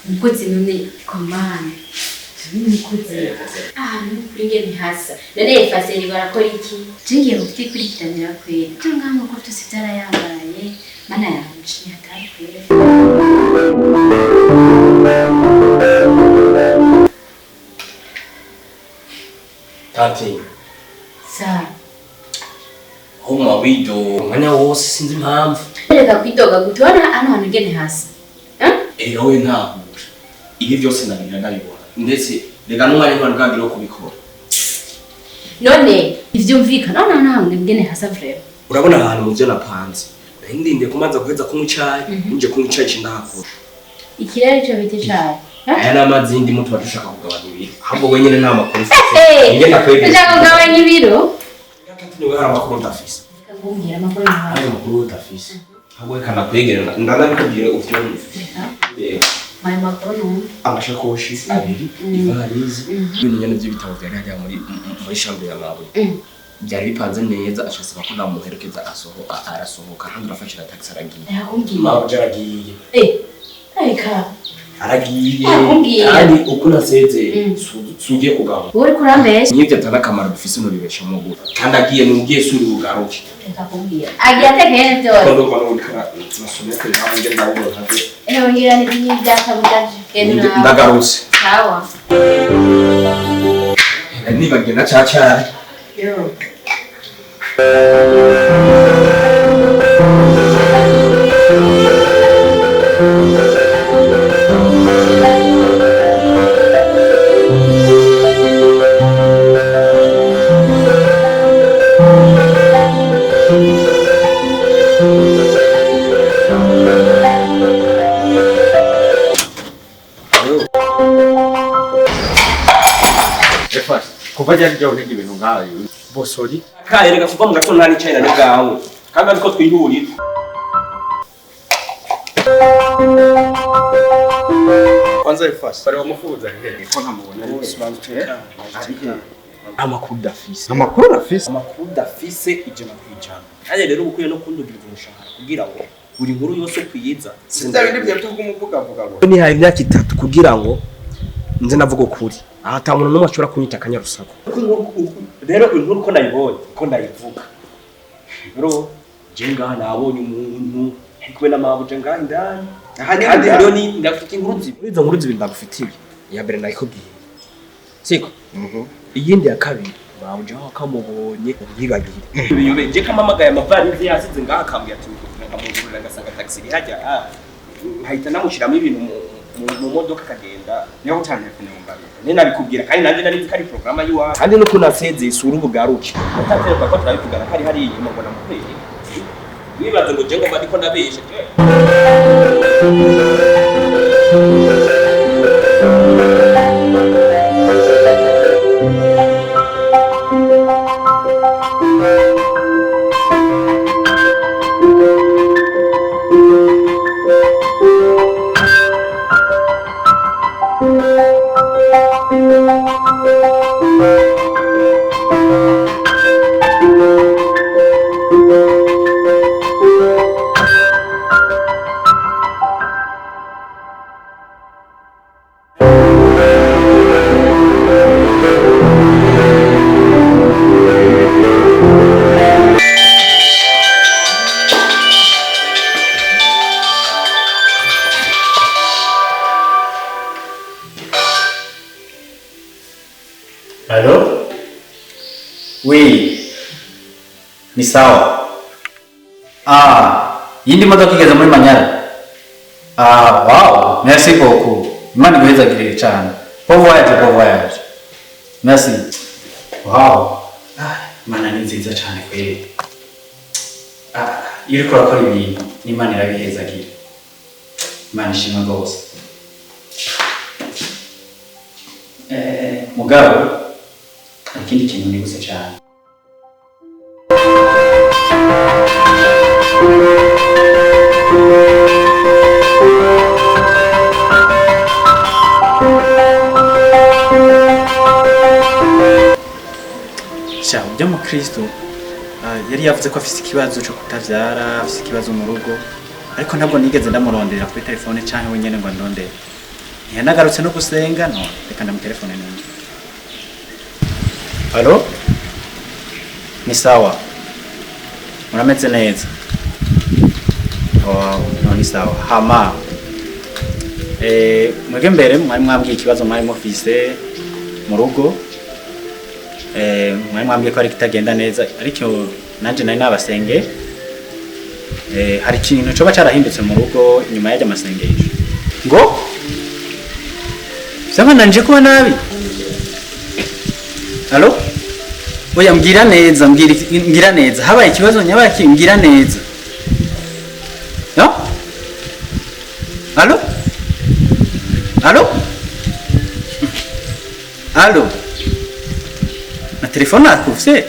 umukozi none komane umukozi nukuri ngene hasa none yefaseri barakora iki jingiye kutikurikiranira kwera tunga nkuko tuzi byarayambaye mana yanje nyatari kwera Tati sa homa wido mwanya wose sinzi impamvu reka kwidoga gutona hano hantu ngene hasa wowe ntabwo ibi byose ndabibona ndetse reka n'umwanya ntabwo kubikora none ivyumvikana none ntabwo ngene hasa vrema urabona ahantu mu byo napanze ndinde kumanza guheza kunywa icyayi nje kunywa icyayi cy'indahakura ikirere cyo biti cyayi aya n'amazi ndi mutu bashaka kugabanya ibiro ahubwo wenyine nta makuru nge nakwegera ushaka kugabanya ibiro niwe hari amakuru ndafise ngumbwira amakuru hari amakuru ndafise ahubwo reka nakwegera ndanabikubwira uvyo ayo makuru numva amashakoshi abiri ivalizi ibintu nyene by'ibitabo byari hajya muri chambre ya mawe byari bipanze neza ashaka ko namuherekeza arasohoka kandi urafashira taxi aragiye yakumbwiye mawe jaragiye reka aragiye kandi uko naseze sugiye kugaba uri kurambesha nivyo atanakamara bifise no bibesha mu gura kandi agiye mu giye suri ugaruke reka kumbwira agiye atekeye byose kondo kwa no kara nasomye ko nta ngende ndabwo ntaje ngira ni byaka bugaje ndagaruse sawa niba ngena caca yo kuva cyari cyo ntege ibintu ngayo bosori kaye reka kuva mu gato nani cyane na gawe kandi ariko twihurira kwanza ifasi bari bamufuza hehe ko ntamubona amakuru dafise ijana kwijana kandi rero ukwiye no kundugira umushahara kugira ngo buri nkuru yose kwiyiza sinda bindi byo kumuvuga ngo ni hari imyaka 3 kugira ngo nze navuga kuri aha ta muntu numwe ashobora kunyita akanyarusago rero inkuru ko nayibonye ko ndayivuga bro jenga nabonye umuntu ariko n'amabuje ngandani kandi rero ni ndafite inkuru zibi izo nkuru zibi ndagufitiye ya mbere nayikubwiye siko iyindi ya kabiri babuje aho kamubonye yibagire biyobe je kamamagaye amavarize yasize ngaha kambye ati ngamugurira ngasanga taxi hajya nkahita namushiramo ibintu mu modoka kagenda niho cyane kunyumbarira ne nabikubwira kandi nanje nari zikari programa yiwa kandi no kunaseze isura ubugaruke ataterwa ko turabikugana kari hari inyuma ngo namukweye wibaze ngo je ngo ndiko nabeshe Allô? Oui. Ni sawa. Yindi modoka igeze muri Manyara. Wow. Merci beaucoup. Imana iguhezagirire cyane. Bon voyage. Merci. Wow. Imana ni nziza cyane kweli. Iyo uriko urakora ibintu n'Imana irabihezagirira. Imana ishimwe rwose. Mugabo ikindi kintu nibuse cyane. Sha ujya mu Kristo yari yavuze ko afite ikibazo cyo kutavyara, afite ikibazo mu rugo, ariko ntabwo nigeze ndamurondera kuri telefone cyangwa wenyene ngo ndondere. yanagarutse no gusenga no reka ndamutelefone neza. Halo? Ni sawa. Murameze neza? Oh, no ni sawa. Hama. Mwege mbere mwari mwambwiye ikibazo mwari mufise mu rugo. Mwari mwambwiye ko ari kitagenda neza ariko nanje nari nabasenge. Hari ikintu coba carahindutse mu rugo nyuma y'ajya masengesho. Ngo? Sema nanje kuba nabi. Halo? Oya mbwira neza, mbwira neza. Habaye ikibazo nyabaki mbwira neza. No? Halo? Halo? Halo? Na telefone akufise?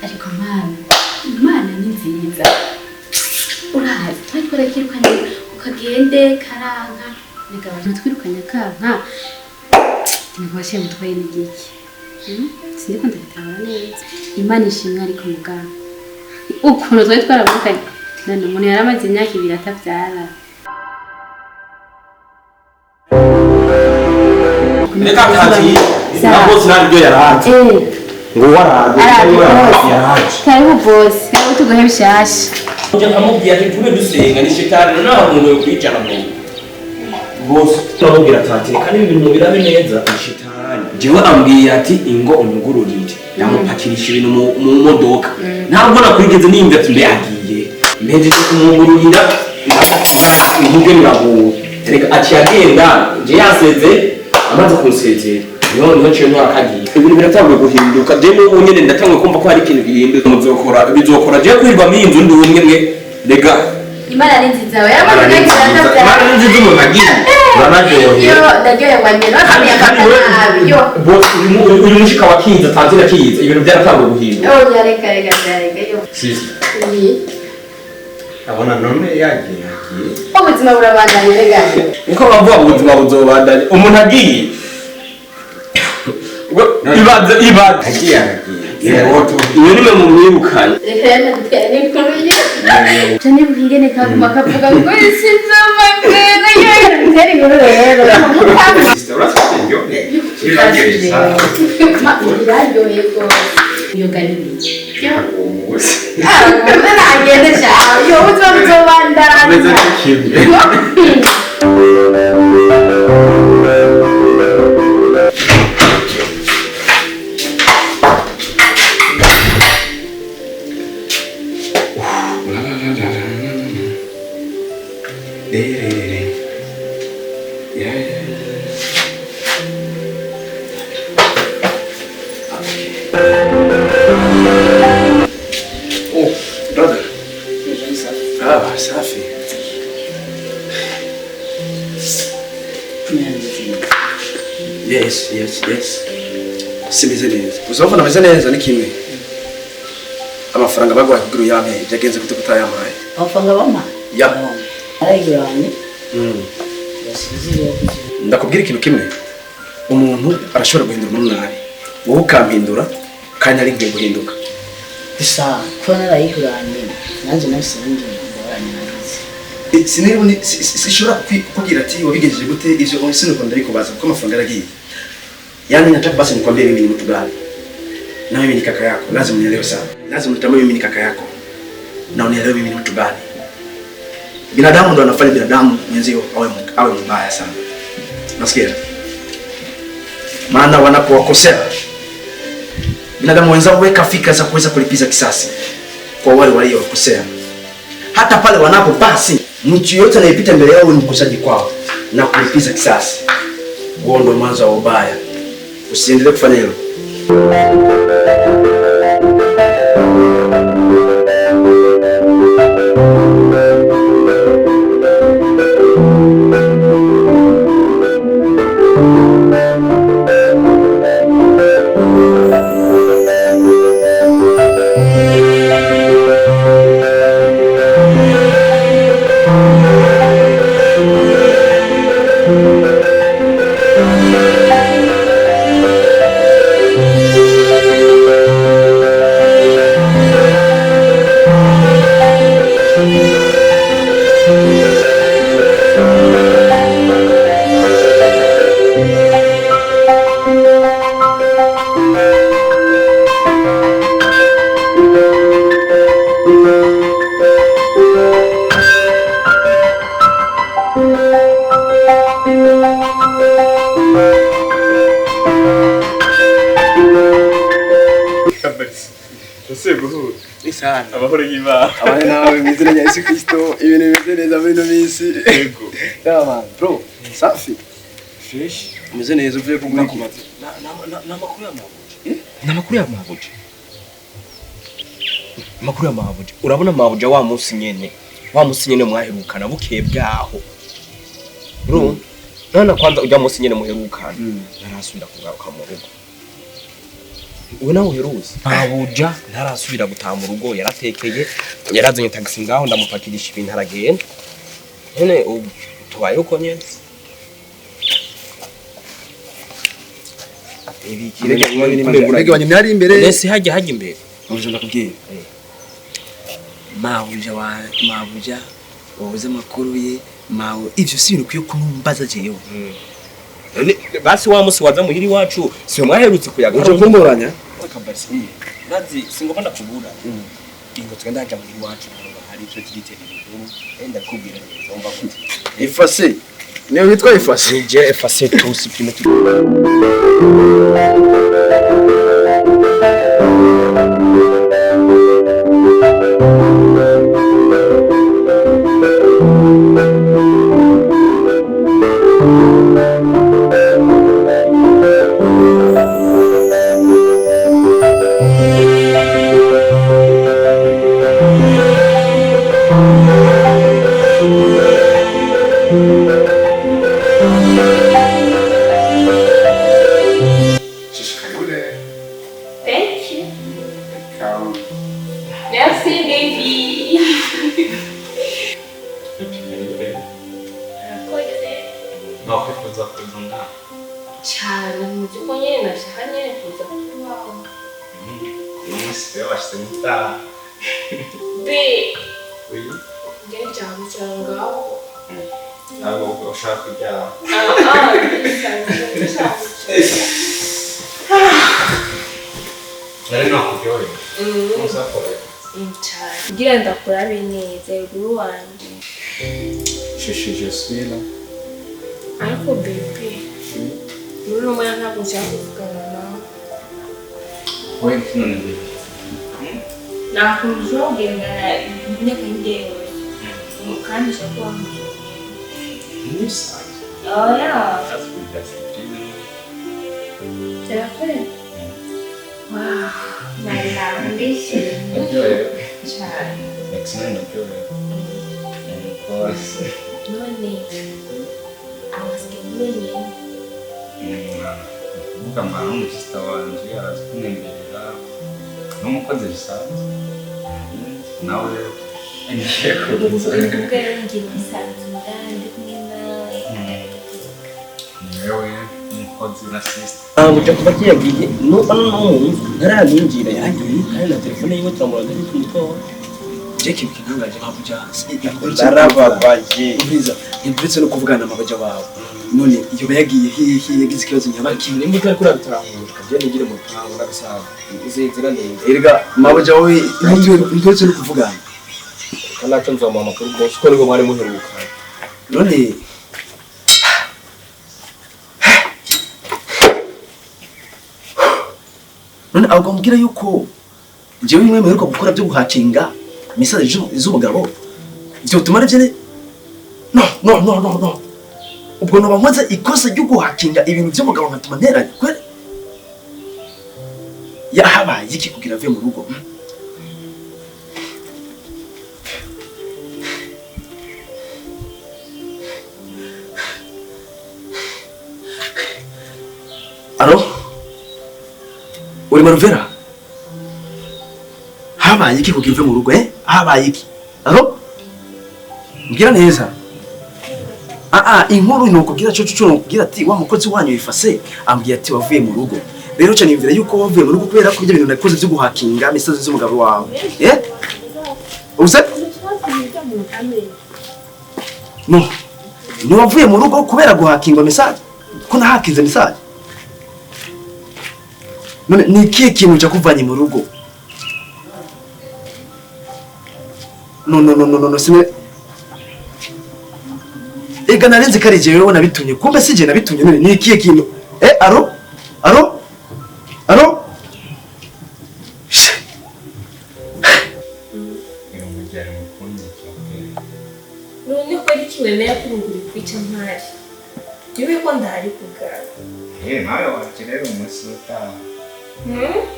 ariko mana ni nziza urahazi twari twarakirukanye ukagende karanka bigabanya twirukanye kanka ntibashe mutwaye n'igiki sindiko ndabitabara neza imana ishimwe ariko muganga ukuntu twari twaravukanye none umuntu yaramaze imyaka 2 atabyara reka kati ntabwo sinaryo yaraje ngo waraje yaraje karibu boss karibu tugohe bishasha uje kamubwiye ati tube dusenga ni shitani naho umuntu yo kwijana mu boss turabwira ati kandi ibintu birabe neza shitani jewe ambwiye ati ingo umugururire yamupakirisha ibintu mu modoka ntabwo nakwigeze nimba ati yagiye mpeje kumugururira ntabwo mirago reka ati agenda je yaseze amaze kunsezera niho cyo ntwakagiye ibintu biratangiye guhinduka je n'ubu nyene ndatangiye kumva ko hari ikintu gihinduka bizokora je kwirwa minzu ndi umwe mwe rega imana ni nziza we yamaze n'ikirata imana ni nziza umuntu agiye uranaryoheye yo ndaryoheye wanje n'akamya kakanabi yo uyu mushika wa kinza tanzina kiza ibintu byaratangiye guhinduka yo reka yo sisi abona none yagiye ubuzima burabandanya rega niko bavuga ubuzima buzobandanya umuntu agiye ibaze agiye iyo nimwe mu mwirukanye reka yandutera n'ikuruye cyane bwingene kakuma kavuga ngo sinzoma kwena yera nteri ngoro rero iraryoheye ko iyo galimi nagende cyane yo uzobandana Oh, brother. Safi. Yes. Simeze neza. Uzofana meze neza ni kimwe. Amafaranga bagwa kugira uyame yagenze gute kutayamaye. Amafaranga bama? Ya. Arayiguranye. Ndakubwira ikintu kimwe. Umuntu arashobora guhindura umuntu nabi. Wowe ukampindura kandi ari ngiye guhinduka. Isa ko narayiguranye. Nanjye nabisenye ngoranye nagize. Sinibone sishobora kugira ati wabigejeje gute ivyo sinuko ndabikubaza kuko amafaranga aragiye. Yani nataka basi nikwambie mimi ni mtu gani. Na mimi ni kaka yako, lazima unielewe sana. Lazima utambue mimi ni kaka yako. Na unielewe mimi ni mtu gani. Binadamu ndo anafanya binadamu mwenzio awe mbaya sana. Nasikia? Maana wanapowakosea binadamu wenzao weka fikra za kuweza kulipiza kisasi kwa wale waliowakosea. Hata pale wanapo basi mtu yote anayepita mbele yao ni mkosaji kwao na kulipiza kisasi. Huo ndo mwanzo wa ubaya. Usiendelee kufanya hilo. Twasubiye guhura. Isana. Amahoro y'Imana. Abane nawe mu izina rya Yesu Kristo ibintu bimeze neza muri ino minsi. Yego. Yaman, bro, safi. Fresh. Umeze neza uvuye kugura ku mata. N'amakuru y'amabuja. N'amakuru ya mabuja. Amakuru ya mabuja. Urabona mabuja wa munsi nyene. Wa munsi nyene mwaherukana bukeye bwaho. Bro, nana kwanza ujya munsi nyene muherukana. Narasubira kugaruka mu rugo. Uwe nawe uheruzi mabuja ntarasubira gutaha mu rugo yaratekeye yarazanye taxi ngaho ndamupakirisha ibintu aragenda none ubu tubaye uko nyene ibi kirege mwari imbere nese hajya imbere uje ndakubwira mabuja wabuze amakuru ye mawe ivyo si ibintu kwiye kumbaza jewe basi wa musi waza muhiri wacu si mwaherutse kuyaga uje kumboranya akabasi urazi singomba ndakubura ingo twenda haja muhiri wacu hari ico kiriterera inkuru enda kubwira ngomba kuti ifase niyo witwa ifase nije ifase tusi primo Thank you. Merci, baby. Nakwifuza kuza ngaha. cyane mu by'uko nyine nashaka nyine kuza kubaho. Umunsi washyize mu itaha. Be, Oui. njye cyane ngaho. Ntabwo ushaka kuryama. Nari nakubyoye. Musafore. Cyane. Kugira ndakurabe neza guru wanjye. Je suis là. Ariko bebe, muri umwe ntabwo nshaka kuvugana nawe. Wewe none bebe. Nakunze kugendana imyaka ngewe. Kandi nshaka wamujye. Musa. Oh yeah. That's good. That's good. Cyakore. Wow, narambishije. Naryohewe. Cyane. Excellent. Naryohewe. Rwose. None abasigaye umenye Kuvuga ngo ari umusista wanje arazi kumwemerera n'umukozi bisanzwe nawe ngiye kuza ubwo ngira umusanzura ndi kumwe nawe niwewe umukozi na sista mabuja kuba kiyagiye no ntaramwinjira yagiye kandi na telefone yiwe turamurana ari kumutwa Jeki bikigangaje mabuja narababaye umviza ndetse no kuvugana na mabuja wawe none iyo yagiye yagize ikibazo nyabaki nimba utari kuratahura kaje nigire mu pango n'agasaga uzenzera neza erega mabuja wawe ndetse no kuvugana kanacho nzoma amakuru bose ko nibo mwari muheruka none ahubwo mbwira yuko jewe imwe mperuka gukora byo guhakinga message z'ubugabo byo tumara bye no ubwo no bamaze ikosa ryo guhakinga ibintu by'ubugabo nkatuma nteranye kwere yahabaye iki kugira ave mu rugo Alo uri maruvera habaye iki kugira uve mu rugo habaye iki alo mbwira neza inkuru ni ukubwira cyo nokubwira ati wa mukozi wanyu yifase ambwiye ati wavuye mu rugo rero cyane imvira yuko wavuye mu rugo kubera ko ibyo bintu nakoze byo guhakinga message z'umugabo wawe uze no wavuye mu rugo kubera guhakinga message ko nahakinze message none ni ikihe kintu cyakuvanye mu rugo no sime ega narenze karije wewe nabitumye kumbe sije nabitumye none ni ikihe kintu alo Minnesota.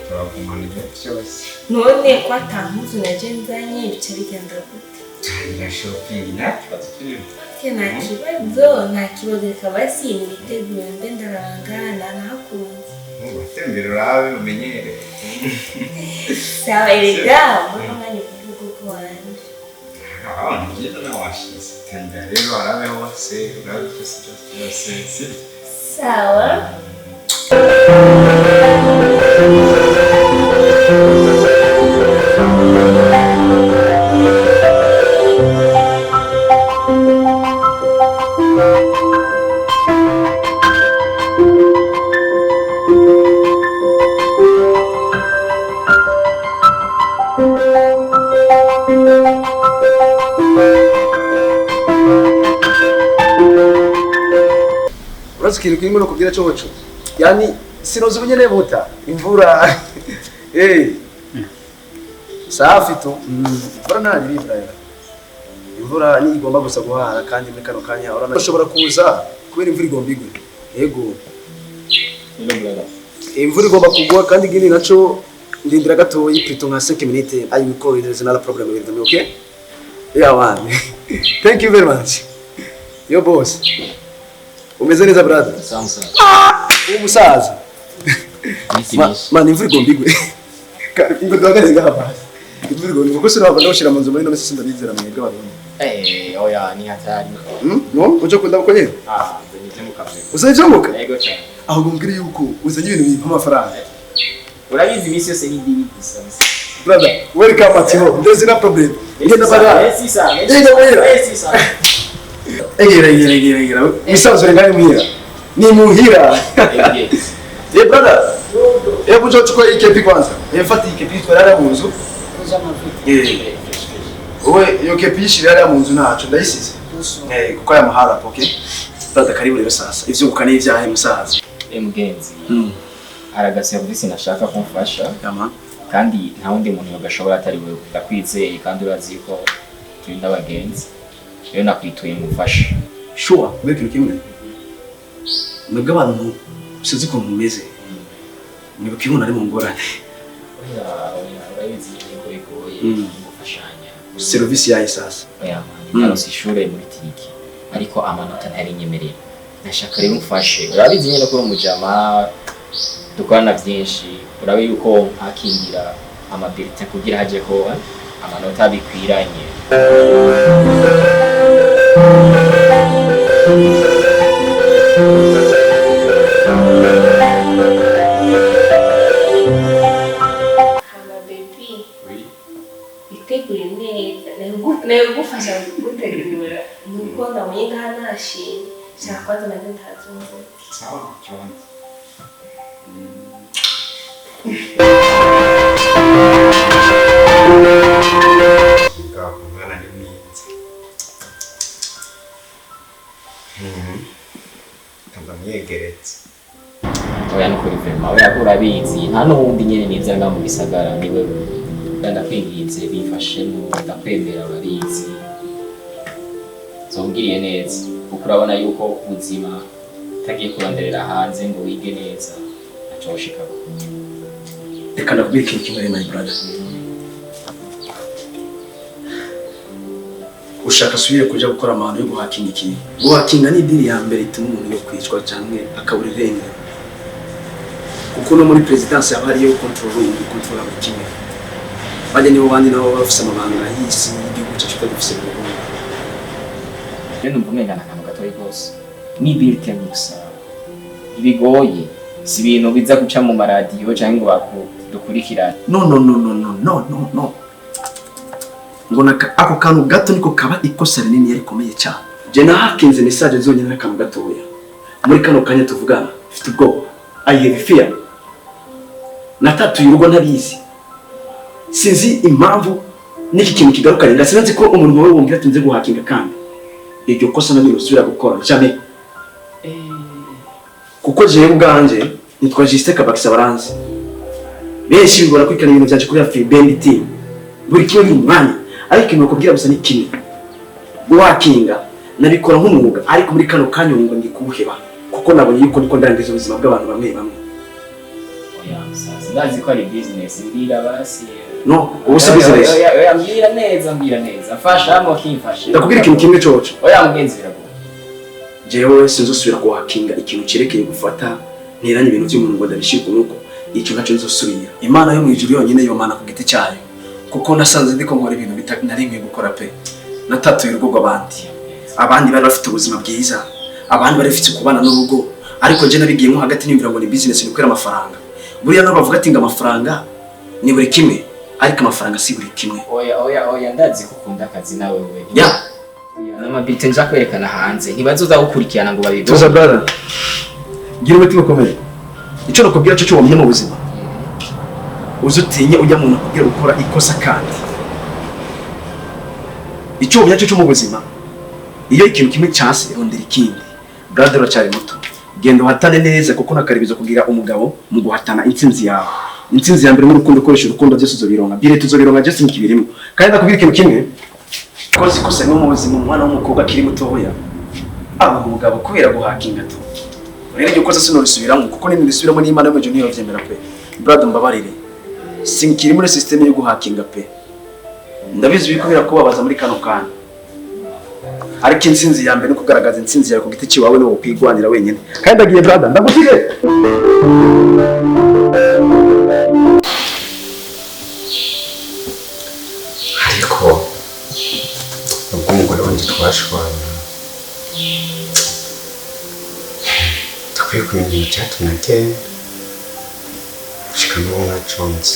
Turagumana ibyo byose. None ko atampuzu naje nzanye bice bigenda gute? Tangira shopping nta kibazo kirimo. Nta kibazo rikaba siniteguye mbe ndarangana nakunze. Utembera urabe umenyere. Sawa erega mwanya kuvuga ko wanje. Nigenda nawashize. Tembera rero arabe hose urabe byose. Sawa. Urasikira kwimwe no kugira cyoco. Yani sinozi bunyene buta imvura. Safi tu. Imvura nta ribra ya. Imvura ni igomba gusa guhara kandi muri kano kanya urana ushobora kuza kubera imvura igomba igwe. Yego. Imvura igomba kugwa kandi gini naco ndindira gato yipito nka 5 minutes. I will call you, there's another problem with me, okay? Yeah man. Thank you very much. Yo boss. Umeze neza brother? Samsa. Umusaza. Man imvura igomba igwe. Ingo dogane ngaba. Imvura igomba igwe kuko ntabwo ndashira mu nzu muri no mesi ndabizera mwebwe abantu. Oya ni hatari. No, uje kunda ko nyene? Nje mu kafe. Uzajamuka? Yego cyane. Aho gumbwira yuko uzanye ibintu bimpa amafaranga. Urabizi imisi yose ni dini gusa. Brother, welcome at home. There's no problem. Ngenda bara. Yes, sir. Yes, sir. Egera. Misanzwe ngani muhira. Ni muhira. Brother. Bujo chukua ikepi kwanza. Mfati ikepi twarara mu nzu. Owe yo kepi shirara mu nzu naco ndayisize. Kuko ya mahara okay. Brother karibu rero sasa. Ivyo ukane ivyahe musaza. Mugenzi. Araga service nashaka kumfasha. Yama. Kandi nta wundi muntu yogashobora atari wewe ndakwizeye kandi urazi ko turi n'abagenzi. Rero nakwituye ngufasha. Sure, weke kimwe. Mwebwe abantu sizi ko mumeze. Nibuke umuntu ari mu ngorane. Urabizi ko bigoye gufashanya. Service yayi sasa. Oya, narose ishure muri tiki. Ariko amanota ntari nyemerera. Nashaka rero umfashe. Urabizi nyene ko umujama dukorana byinshi. Urabe yuko ntakingira amabilite kugira haje ko amanota bikwiranye. Itegure neza nayo gufasha gutegura nuko ndamenye nkanashimye cyangwa kwanza nazo ntazumva Sawa, John. Umwana ni mwiza. Ndamwegeretse. Oya nukuri vema, oya urabizi nta n'ubundi nyene niza nga mu gisagara ni wewe. Ndakwinginze bifashemo ndakwemera urabizi. Zongiriye neza kuko urabona yuko ubuzima tagiye kuronderera hanze ngo wige neza aco ushikako. Reka nakubwira ikintu kimwe my brother. Ushaka subire kuja gukora amahano yo guhakinga ikintu. Guhakinga ni diri ya mbere ituma umuntu yo kwicwa canke akabura irengero. Kuko no muri presidence yabari yo control kimwe. Bajya nibo bandi nabo bafise amabanga y'isi y'igihugu cyacu dufise mu Burundi. Rero numva umengana akantu gatoyi rwose. Ni birite gusa. Ibigoye si ibintu biza guca mu maradiyo cyangwa ngo dukurikirane. No. Ngona ako kantu gato niko kaba ikosa rinini yarikomeye cyane. Je nahakinze message zonyine n'akantu gatoya. Muri kano kanya tuvugana, mfite ubwoba. I have fear. Natatuye urugo ntabizi. Sinzi impamvu n'iki kintu kigarukanye ndasinzi ko umuntu wawe wongera tunze guhakinga kandi iryo kosa nabyo rusubira gukora cyane. Kuko jewe ubwanje nitwa Justin Kabakisa baranzi. Benshi bigora kwikana ibintu byaje kuri Free Band team. Buri kimwe mu mwanya ariko ikintu kubwira gusa ni kimwe. Guhakinga nabikora nk'umwuga ariko muri kano kanya ngo ndi kubuheba kuko nabonye yuko niko ndangiza ubuzima bw'abantu bamwe bamwe. sasa ndazi ko ari business mbira basi no ubusa business oya mbira neza fasha mo kimfashe ndakubwira ikintu kimwe coco oya mugenzi birago jewe sinzosubira kuhakinga ikintu cerekeye gufata ntiranye ibintu by'umuntu ngo ndabishirwe nuko icyo ntaco nzosubira imana yo mwijuru yonyine yo mana ku giti cyayo kuko nasanze ndiko nkora ibintu bitarimwe gukora pe natatuye urugo abandi bari bafite ubuzima bwiza abandi bari bafite kubana n'urugo ariko je nabigiyemo hagati nimvira ngo ni business ni kwera amafaranga buriya no bavuga ati ngo amafaranga ni buri kimwe ariko amafaranga si buri kimwe oya ndazi kukunda akazi nawe we ya n'amabite nja kwerekana hanze ntibazoza gukurikirana ngo babibone tuza brother gira umutima ukomeye icyo nakubwira cyo wamenye mu buzima uzutinye ujya mu nakubwira gukora ikosa kandi icyo wamenye cyo mu buzima iyo ikintu kimwe cyase rondera ikindi brother uracyari muto genda uhatane neza kuko nakaribizo kugira umugabo mu guhatana intsinzi yawe intsinzi ya mbere mu rukundo ukoresha urukundo byose uzobironka bire tuzobironka just mu kibirimo kandi nakubwira ikintu kimwe kozi kose no mu buzima umwana w'umukobwa akiri muto hoya aba umugabo kubera guhakinga tu rero cyo koza sino risubiramo kuko nini risubiramo n'Imana yo niyo vyemera pe brother mbabarire sinkiri muri system yo guhakinga pe ndabizi bikubira ko babaza muri kano kana ariko intsinzi ya mbere no kugaragaza intsinzi yawe ku giti cyawe no kwigwanira wenyine kandi ndagiye brother ndagufite ariko ubwo umugore wanjye twashwana dukwiye kumenya ikintu cyatumye agenda gushika n'ubu naconze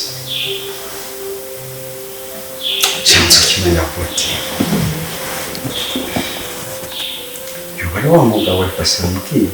cyangwa ukimenya gute yoba ari wa mugabo wafashe umubwiye